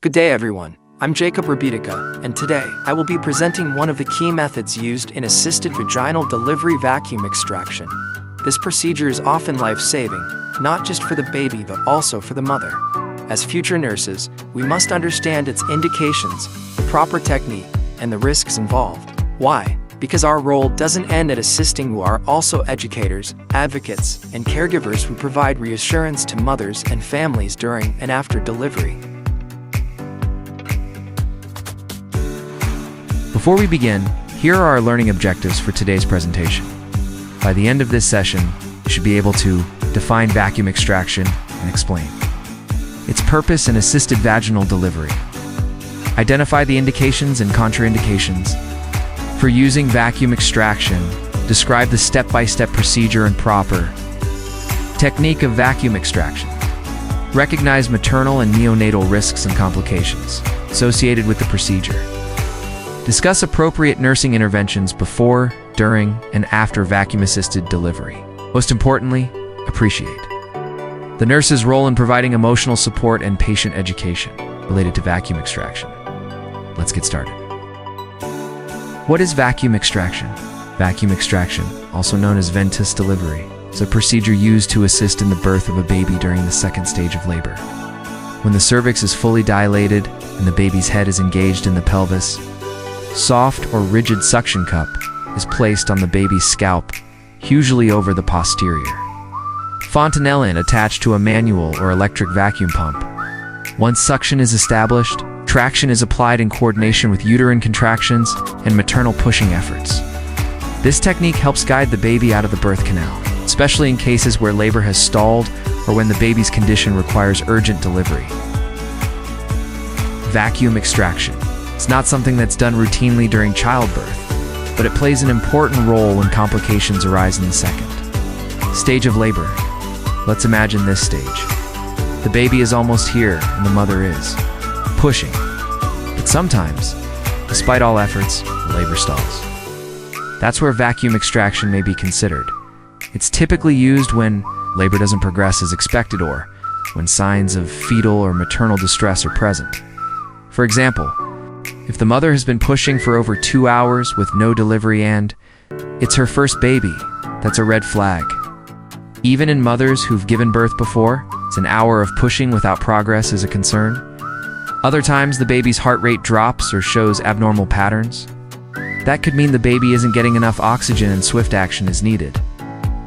Good day, everyone. I'm Jacob Rabitica, and today I will be presenting one of the key methods used in assisted vaginal delivery vacuum extraction. This procedure is often life-saving, not just for the baby but also for the mother. As future nurses, we must understand its indications, the proper technique, and the risks involved. Why? Because our role doesn't end at assisting. We are also educators, advocates, and caregivers who provide reassurance to mothers and families during and after delivery. Before we begin, here are our learning objectives for today's presentation. By the end of this session, you should be able to define vacuum extraction and explain its purpose in assisted vaginal delivery, identify the indications and contraindications for using vacuum extraction, describe the step-by-step procedure and proper technique of vacuum extraction, recognize maternal and neonatal risks and complications associated with the procedure, discuss appropriate nursing interventions before, during, and after vacuum-assisted delivery. Most importantly, appreciate the nurse's role in providing emotional support and patient education related to vacuum extraction. Let's get started. What is vacuum extraction? Vacuum extraction, also known as venous delivery, is a procedure used to assist in the birth of a baby during the second stage of labor. When the cervix is fully dilated and the baby's head is engaged in the pelvis, soft or rigid suction cup is placed on the baby's scalp, usually over the posterior fontanelle attached to a manual or electric vacuum pump. Once suction is established, traction is applied in coordination with uterine contractions and maternal pushing efforts. This technique helps guide the baby out of the birth canal, especially in cases where labor has stalled or when the baby's condition requires urgent delivery. Vacuum extraction. It's not something that's done routinely during childbirth, but it plays an important role when complications arise in the second stage of labor. Let's imagine this stage. The baby is almost here and the mother is pushing. But sometimes, despite all efforts, labor stalls. That's where vacuum extraction may be considered. It's typically used when labor doesn't progress as expected or when signs of fetal or maternal distress are present. For example, if the mother has been pushing for over 2 hours with no delivery and it's her first baby, that's a red flag. Even in mothers who've given birth before, it's an hour of pushing without progress is a concern. Other times, the baby's heart rate drops or shows abnormal patterns. That could mean the baby isn't getting enough oxygen and swift action is needed.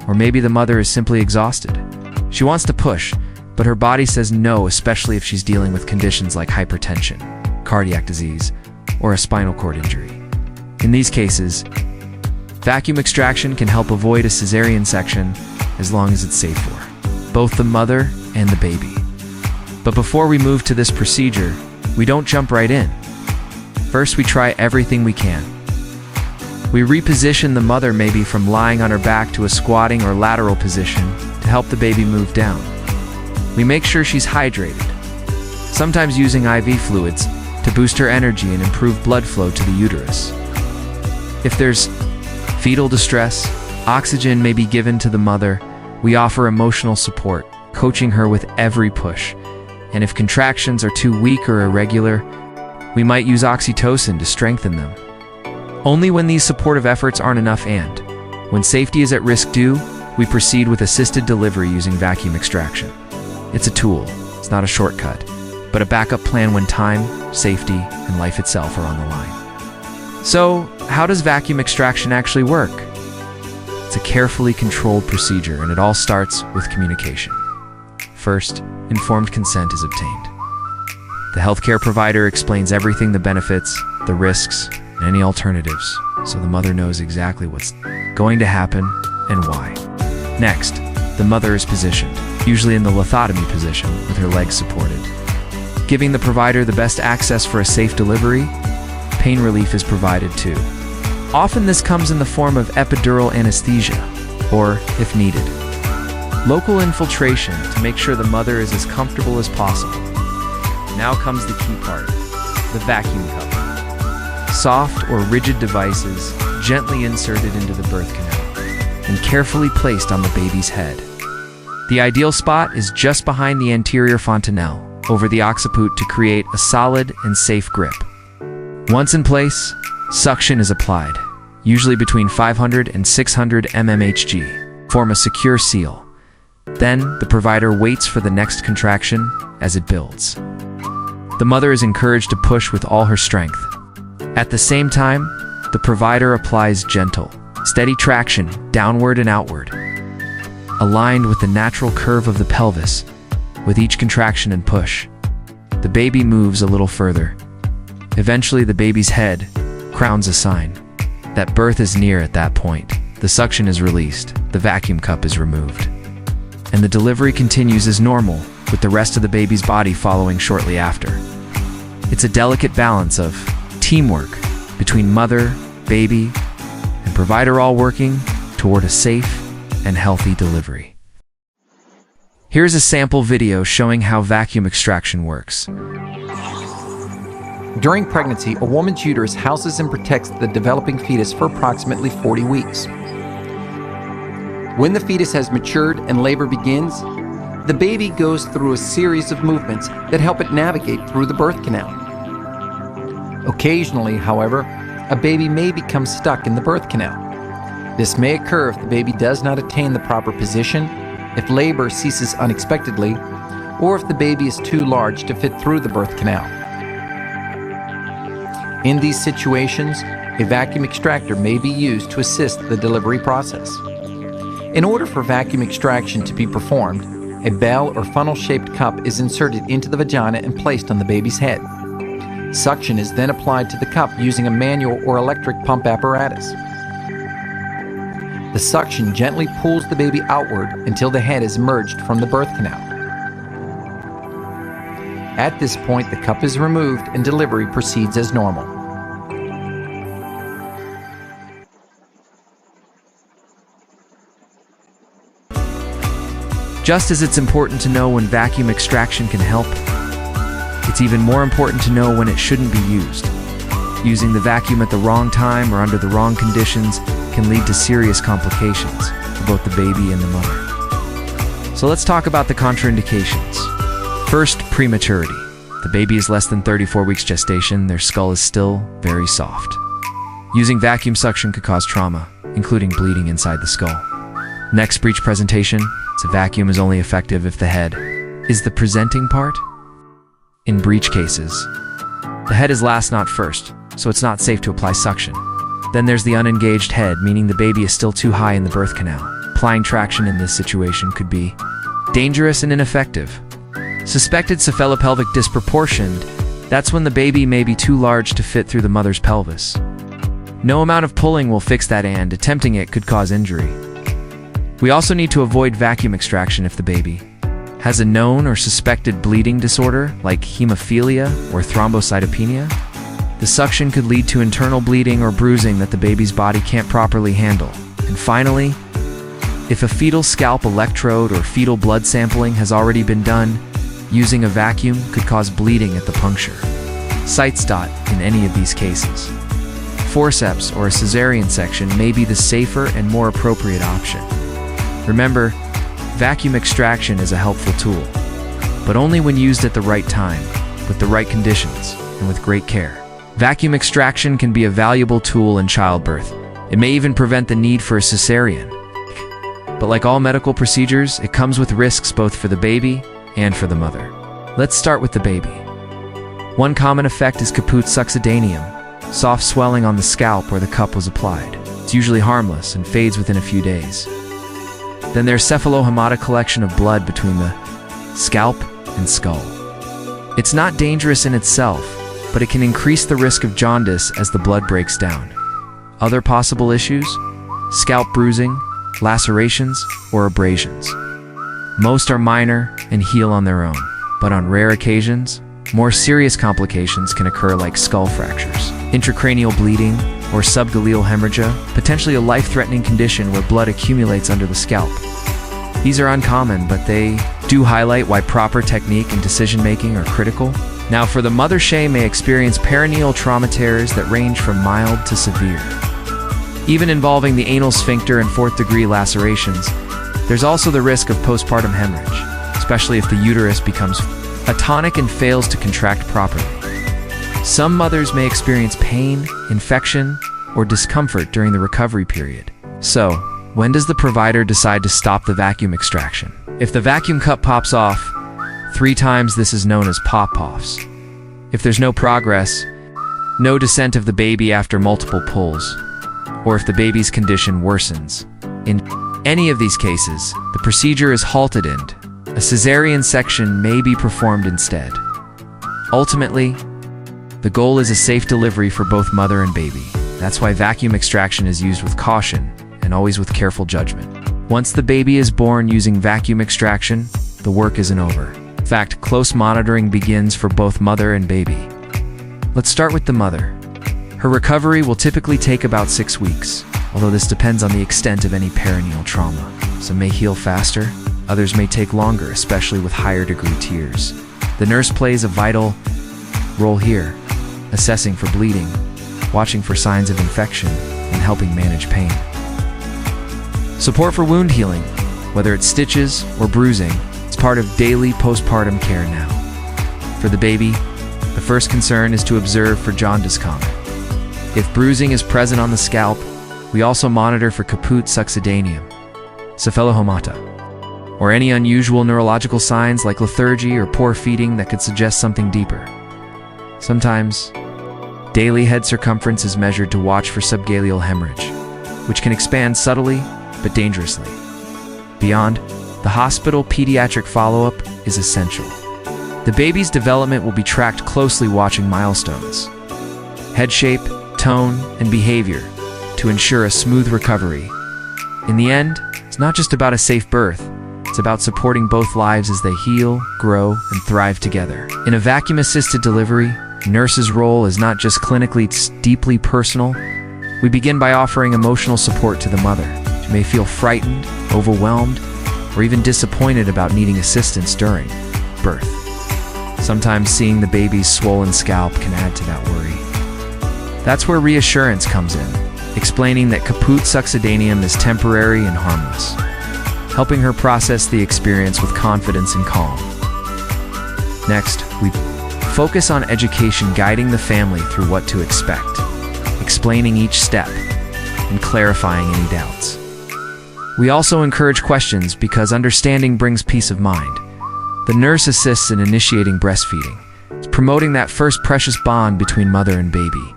Or maybe the mother is simply exhausted. She wants to push, but her body says no, especially if she's dealing with conditions like hypertension, cardiac disease, or a spinal cord injury. In these cases, vacuum extraction can help avoid a cesarean section as long as it's safe for both the mother and the baby. But before we move to this procedure, we don't jump right in. First, we try everything we can. We reposition the mother maybe from lying on her back to a squatting or lateral position to help the baby move down. We make sure she's hydrated, sometimes using IV fluids to boost her energy and improve blood flow to the uterus. If there's fetal distress, oxygen may be given to the mother. We offer emotional support, coaching her with every push. And if contractions are too weak or irregular, we might use oxytocin to strengthen them. Only when these supportive efforts aren't enough and when safety is at risk we proceed with assisted delivery using vacuum extraction. It's a tool, it's not a shortcut, but a backup plan when time, safety, and life itself are on the line. So, how does vacuum extraction actually work? It's a carefully controlled procedure, and it all starts with communication. First, informed consent is obtained. The healthcare provider explains everything: the benefits, the risks, and any alternatives, so the mother knows exactly what's going to happen and why. Next, the mother is positioned, usually in the lithotomy position with her legs supported, giving the provider the best access for a safe delivery. Pain relief is provided too. Often this comes in the form of epidural anesthesia, or, if needed, local infiltration to make sure the mother is as comfortable as possible. Now comes the key part, the vacuum cup. Soft or rigid devices gently inserted into the birth canal and carefully placed on the baby's head. The ideal spot is just behind the anterior fontanelle, over the occiput to create a solid and safe grip. Once in place, suction is applied, usually between 500 and 600 mmHg, form a secure seal. Then, the provider waits for the next contraction as it builds. The mother is encouraged to push with all her strength. At the same time, the provider applies gentle, steady traction downward and outward, aligned with the natural curve of the pelvis. With each contraction and push, the baby moves a little further. Eventually, the baby's head crowns a sign that birth is near. At that point, the suction is released, the vacuum cup is removed, and the delivery continues as normal, with the rest of the baby's body following shortly after. It's a delicate balance of teamwork between mother, baby, and provider, all working toward a safe and healthy delivery. Here's a sample video showing how vacuum extraction works. During pregnancy, a woman's uterus houses and protects the developing fetus for approximately 40 weeks. When the fetus has matured and labor begins, the baby goes through a series of movements that help it navigate through the birth canal. Occasionally, however, a baby may become stuck in the birth canal. This may occur if the baby does not attain the proper position, if labor ceases unexpectedly, or if the baby is too large to fit through the birth canal. In these situations, a vacuum extractor may be used to assist the delivery process. In order for vacuum extraction to be performed, a bell or funnel-shaped cup is inserted into the vagina and placed on the baby's head. Suction is then applied to the cup using a manual or electric pump apparatus. The suction gently pulls the baby outward until the head is emerged from the birth canal. At this point, the cup is removed and delivery proceeds as normal. Just as it's important to know when vacuum extraction can help, it's even more important to know when it shouldn't be used. Using the vacuum at the wrong time or under the wrong conditions can lead to serious complications for both the baby and the mother. So let's talk about the contraindications. First, prematurity. The baby is less than 34 weeks gestation, their skull is still very soft. Using vacuum suction could cause trauma, including bleeding inside the skull. Next, breech presentation. So vacuum is only effective if the head is the presenting part. In breech cases, the head is last, not first, so it's not safe to apply suction. Then there's the unengaged head, meaning the baby is still too high in the birth canal. Applying traction in this situation could be dangerous and ineffective. Suspected cephalopelvic disproportioned, that's when the baby may be too large to fit through the mother's pelvis. No amount of pulling will fix that, and attempting it could cause injury. We also need to avoid vacuum extraction if the baby has a known or suspected bleeding disorder like hemophilia or thrombocytopenia. The suction could lead to internal bleeding or bruising that the baby's body can't properly handle. And finally, if a fetal scalp electrode or fetal blood sampling has already been done, using a vacuum could cause bleeding at the puncture site in any of these cases. Forceps or a cesarean section may be the safer and more appropriate option. Remember, vacuum extraction is a helpful tool, but only when used at the right time, with the right conditions, and with great care. Vacuum extraction can be a valuable tool in childbirth. It may even prevent the need for a cesarean. But like all medical procedures, it comes with risks both for the baby and for the mother. Let's start with the baby. One common effect is caput succedaneum, soft swelling on the scalp where the cup was applied. It's usually harmless and fades within a few days. Then there's cephalohemotic collection of blood between the scalp and skull. It's not dangerous in itself, but it can increase the risk of jaundice as the blood breaks down. Other possible issues? Scalp bruising, lacerations, or abrasions. Most are minor and heal on their own, but on rare occasions, more serious complications can occur like skull fractures, intracranial bleeding, or subgaleal hemorrhagia, potentially a life-threatening condition where blood accumulates under the scalp. These are uncommon, but they do highlight why proper technique and decision-making are critical. Now, for the mother, she may experience perineal trauma tears that range from mild to severe. Even involving the anal sphincter and fourth-degree lacerations, there's also the risk of postpartum hemorrhage, especially if the uterus becomes atonic and fails to contract properly. Some mothers may experience pain, infection, or discomfort during the recovery period. So, when does the provider decide to stop the vacuum extraction? If the vacuum cup pops off 3 times, this is known as pop-offs. If there's no progress, no descent of the baby after multiple pulls, or if the baby's condition worsens. In any of these cases, the procedure is halted and a cesarean section may be performed instead. Ultimately, the goal is a safe delivery for both mother and baby. That's why vacuum extraction is used with caution and always with careful judgment. Once the baby is born using vacuum extraction, the work isn't over. In fact, close monitoring begins for both mother and baby. Let's start with the mother. Her recovery will typically take about 6 weeks, although this depends on the extent of any perineal trauma. Some may heal faster, others may take longer, especially with higher degree tears. The nurse plays a vital role here, assessing for bleeding, watching for signs of infection, and helping manage pain. Support for wound healing, whether it's stitches or bruising, is part of daily postpartum care now. For the baby, the first concern is to observe for jaundice comet. If bruising is present on the scalp, we also monitor for caput succedaneum, cephalohomata, or any unusual neurological signs like lethargy or poor feeding that could suggest something deeper. Sometimes, daily head circumference is measured to watch for subgaleal hemorrhage, which can expand subtly but dangerously. Beyond, the hospital pediatric follow-up is essential. The baby's development will be tracked closely, watching milestones, head shape, tone, and behavior to ensure a smooth recovery. In the end, it's not just about a safe birth, it's about supporting both lives as they heal, grow, and thrive together. In a vacuum-assisted delivery, nurse's role is not just clinically, it's deeply personal. We begin by offering emotional support to the mother. She may feel frightened, overwhelmed, or even disappointed about needing assistance during birth. Sometimes seeing the baby's swollen scalp can add to that worry. That's where reassurance comes in, explaining that caput succedaneum is temporary and harmless, helping her process the experience with confidence and calm. Next, we focus on education, guiding the family through what to expect, explaining each step, and clarifying any doubts. We also encourage questions because understanding brings peace of mind. The nurse assists in initiating breastfeeding, promoting that first precious bond between mother and baby.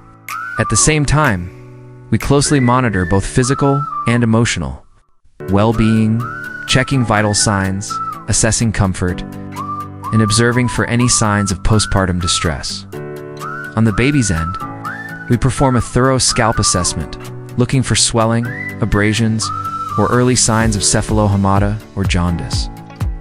At the same time, we closely monitor both physical and emotional well-being, checking vital signs, assessing comfort, and observing for any signs of postpartum distress. On the baby's end, we perform a thorough scalp assessment, looking for swelling, abrasions, or early signs of cephalohomata or jaundice.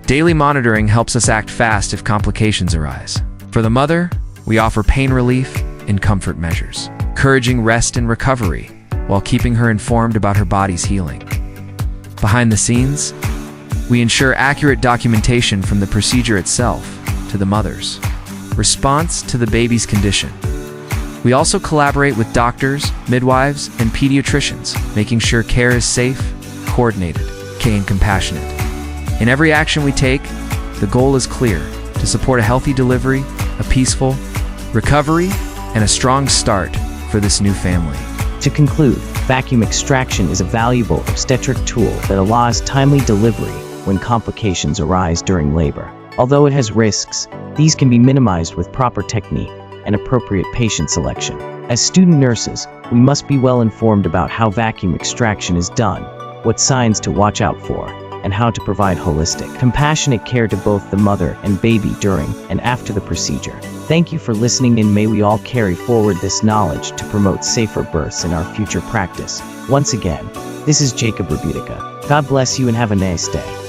Daily monitoring helps us act fast if complications arise. For the mother, we offer pain relief and comfort measures, encouraging rest and recovery while keeping her informed about her body's healing. Behind the scenes, we ensure accurate documentation from the procedure itself to the mother's response to the baby's condition. We also collaborate with doctors, midwives, and pediatricians, making sure care is safe, coordinated, and compassionate. In every action we take, the goal is clear: to support a healthy delivery, a peaceful recovery, and a strong start for this new family. To conclude, vacuum extraction is a valuable obstetric tool that allows timely delivery when complications arise during labor. Although it has risks, these can be minimized with proper technique and appropriate patient selection. As student nurses, we must be well informed about how vacuum extraction is done, what signs to watch out for, and how to provide holistic, compassionate care to both the mother and baby during and after the procedure. Thank you for listening, and may we all carry forward this knowledge to promote safer births in our future practice. Once again, this is Jacob Rebutica. God bless you and have a nice day.